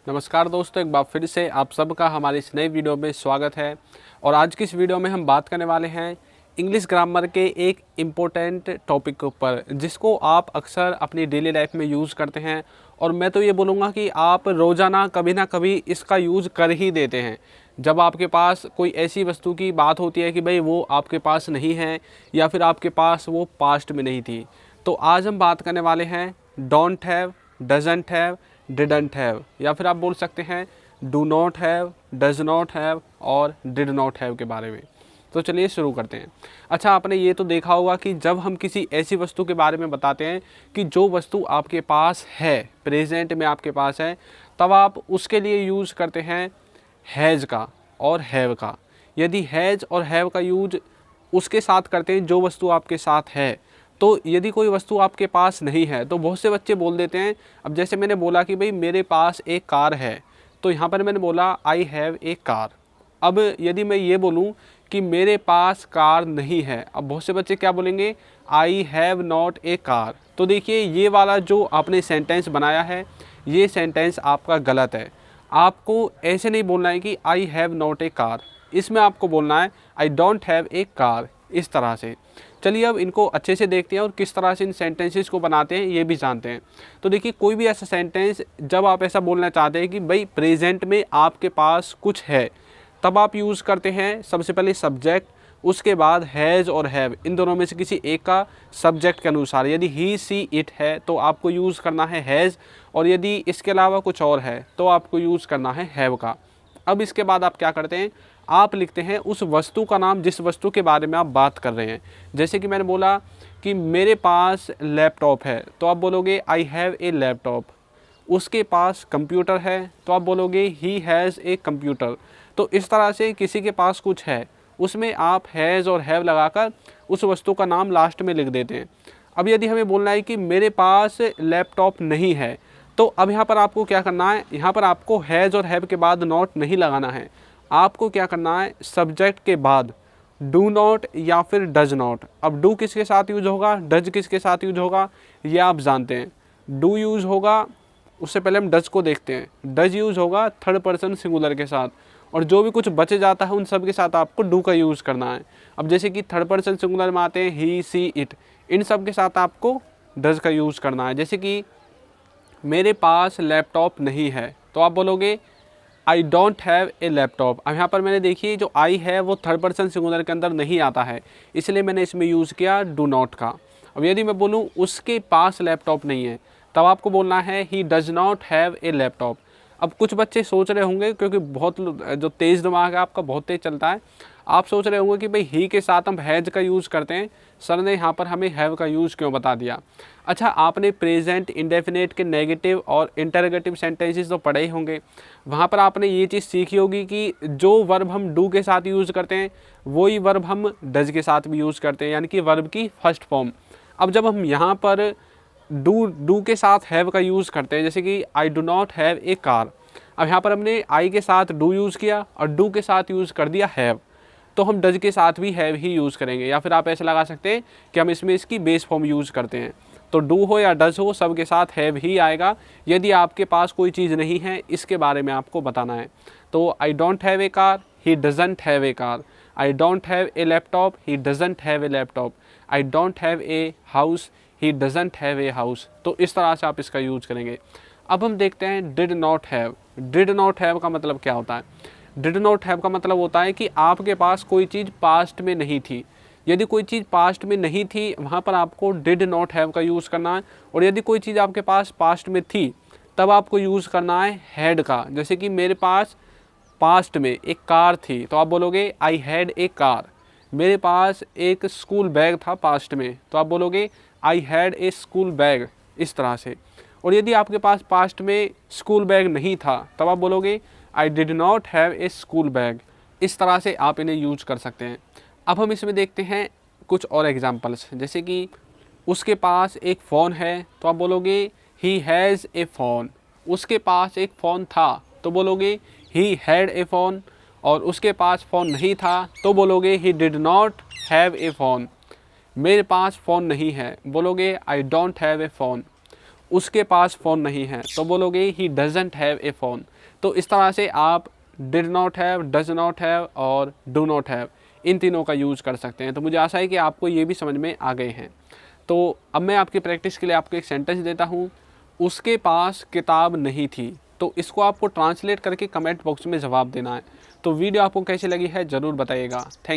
नमस्कार दोस्तों, एक बार फिर से आप सबका हमारे इस नए वीडियो में स्वागत है। और आज की इस वीडियो में हम बात करने वाले हैं इंग्लिश ग्रामर के एक इम्पोर्टेंट टॉपिक के ऊपर, जिसको आप अक्सर अपनी डेली लाइफ में यूज़ करते हैं। और मैं तो ये बोलूँगा कि आप रोज़ाना कभी ना कभी इसका यूज़ कर ही देते हैं। जब आपके पास कोई ऐसी वस्तु की बात होती है कि भाई वो आपके पास नहीं है या फिर आपके पास वो पास्ट में नहीं थी। तो आज हम बात करने वाले हैं don't have, doesn't have, didn't have, या फिर आप बोल सकते हैं do not have, does not have और डिड नॉट हैव के बारे में। तो चलिए शुरू करते हैं। अच्छा, आपने ये तो देखा होगा कि जब हम किसी ऐसी वस्तु के बारे में बताते हैं कि जो वस्तु आपके पास है, प्रेजेंट में आपके पास है, तब आप उसके लिए यूज़ करते हैं हैज़ का और हैव का। यदि हैज़ और हैव का यूज उसके साथ करते हैं जो वस्तु आपके साथ है, तो यदि कोई वस्तु आपके पास नहीं है तो बहुत से बच्चे बोल देते हैं। अब जैसे मैंने बोला कि भाई मेरे पास एक कार है, तो यहाँ पर मैंने बोला आई हैव ए कार। अब यदि मैं ये बोलूँ कि मेरे पास कार नहीं है, अब बहुत से बच्चे क्या बोलेंगे, I have not a car. तो देखिए, ये वाला जो आपने सेंटेंस बनाया है, ये सेंटेंस आपका गलत है। आपको ऐसे नहीं बोलना है कि I have not a car, इसमें आपको बोलना है I don't have a car, इस तरह से। चलिए अब इनको अच्छे से देखते हैं और किस तरह से इन सेंटेंसेस को बनाते हैं ये भी जानते हैं। तो देखिए, कोई भी ऐसा सेंटेंस जब आप ऐसा बोलना चाहते हैं कि भाई प्रेजेंट में आपके पास कुछ है, तब आप यूज़ करते हैं सबसे पहले सब्जेक्ट, उसके बाद हैज़ और हैव, इन दोनों में से किसी एक का सब्जेक्ट के अनुसार। यदि ही सी इट है तो आपको यूज़ करना है हैज़, और यदि इसके अलावा कुछ और है तो आपको यूज़ करना है हैव का। अब इसके बाद आप क्या करते हैं, आप लिखते हैं उस वस्तु का नाम जिस वस्तु के बारे में आप बात कर रहे हैं। जैसे कि मैंने बोला कि मेरे पास लैपटॉप है, तो आप बोलोगे आई हैव ए लैपटॉप। उसके पास कंप्यूटर है, तो आप बोलोगे ही हैज़ ए कंप्यूटर। तो इस तरह से किसी के पास कुछ है, उसमें आप हैज़ और हैव लगाकर उस वस्तु का नाम लास्ट में लिख देते हैं। अब यदि हमें बोलना है कि मेरे पास लैपटॉप नहीं है, तो अब यहाँ पर आपको क्या करना है, यहाँ पर आपको हैज़ और हैव के बाद नॉट नहीं लगाना है। आपको क्या करना है, सब्जेक्ट के बाद डू नॉट या फिर डज नॉट। अब डू किसके साथ यूज होगा, डज किसके साथ यूज होगा, ये आप जानते हैं। डू यूज होगा, उससे पहले हम डज को देखते हैं। डज यूज होगा थर्ड पर्सन सिंगुलर के साथ, और जो भी कुछ बचे जाता है उन सब के साथ आपको डू का यूज़ करना है। अब जैसे कि थर्ड पर्सन सिंगुलर में आते हैं ही सी इट, इन सब के साथ आपको डज का यूज़ करना है। जैसे कि मेरे पास लैपटॉप नहीं है, तो आप बोलोगे I don't have a laptop. अब यहाँ पर मैंने देखिए जो आई है वो थर्ड पर्सन सिंगुलर के अंदर नहीं आता है, इसलिए मैंने इसमें यूज़ किया डू नॉट का। अब यदि मैं बोलूँ उसके पास लैपटॉप नहीं है, तब आपको बोलना है he does not have a laptop. अब कुछ बच्चे सोच रहे होंगे, क्योंकि बहुत जो तेज़ दिमाग है आपका बहुत तेज़ चलता है, आप सोच रहे होंगे कि भाई ही के साथ हम हैज़ का यूज़ करते हैं, सर ने यहाँ पर हमें हैव का यूज़ क्यों बता दिया। अच्छा, आपने प्रेजेंट इंडेफिनेट के नेगेटिव और इंटरोगेटिव सेंटेंसेस तो पढ़े ही होंगे। वहाँ पर आपने ये चीज़ सीखी होगी कि जो वर्ब हम डू के साथ यूज़ करते हैं वही वर्ब हम डज के साथ भी यूज़ करते हैं, यानी कि वर्ब की फर्स्ट फॉर्म। अब जब हम यहाँ पर डू के साथ हैव का यूज़ करते हैं, जैसे कि I do not have a car, अब यहाँ पर हमने आई के साथ डू यूज़ किया और डू के साथ यूज़ कर दिया हैव, तो हम डज के साथ भी हैव ही यूज़ करेंगे। या फिर आप ऐसे लगा सकते हैं कि हम इसमें इसकी बेस फॉर्म यूज़ करते हैं, तो डू हो या डज हो सब के साथ हैव ही आएगा। यदि आपके पास कोई चीज़ नहीं है, इसके बारे में आपको बताना है। तो I don't have a car, he doesn't have a car. I don't have a laptop, he doesn't have a laptop. I don't have a house, he doesn't have a house. तो इस तरह से आप इसका यूज़ करेंगे। अब हम देखते हैं did not have. Did not have का मतलब क्या होता है। डिड नॉट हैव का मतलब होता है कि आपके पास कोई चीज़ पास्ट में नहीं थी। यदि कोई चीज़ पास्ट में नहीं थी, वहाँ पर आपको डिड नॉट हैव का यूज़ करना है। और यदि कोई चीज़ आपके पास पास्ट में थी, तब आपको यूज़ करना है हैड का। जैसे कि मेरे पास पास्ट में एक कार थी, तो आप बोलोगे आई हैड ए कार। मेरे पास एक स्कूल बैग था पास्ट में, तो आप बोलोगे I had a school bag, इस तरह से। और यदि आपके पास पास्ट में स्कूल बैग नहीं था, तब आप बोलोगे I did not have a school bag. इस तरह से आप इन्हें यूज कर सकते हैं। अब हम इसमें देखते हैं कुछ और एग्जांपल्स, जैसे कि उसके पास एक फ़ोन है, तो आप बोलोगे ही हैज़ ए फ़ोन। उसके पास एक फ़ोन था, तो बोलोगे ही हैड ए फ़ोन। और उसके पास फ़ोन नहीं था, तो बोलोगे he did not have a phone. मेरे पास फ़ोन नहीं है, बोलोगे I don't have a phone. उसके पास फ़ोन नहीं है तो बोलोगे he doesn't have a phone. तो इस तरह से आप did not have, does not have और डू नॉट हैव इन तीनों का यूज़ कर सकते हैं। तो मुझे आशा है कि आपको ये भी समझ में आ गए हैं। तो अब मैं आपकी प्रैक्टिस के लिए आपको एक सेंटेंस देता हूँ, उसके पास किताब नहीं थी। तो इसको आपको ट्रांसलेट करके कमेंट बॉक्स में जवाब देना है। तो वीडियो आपको कैसी लगी है ज़रूर बताइएगा। थैंक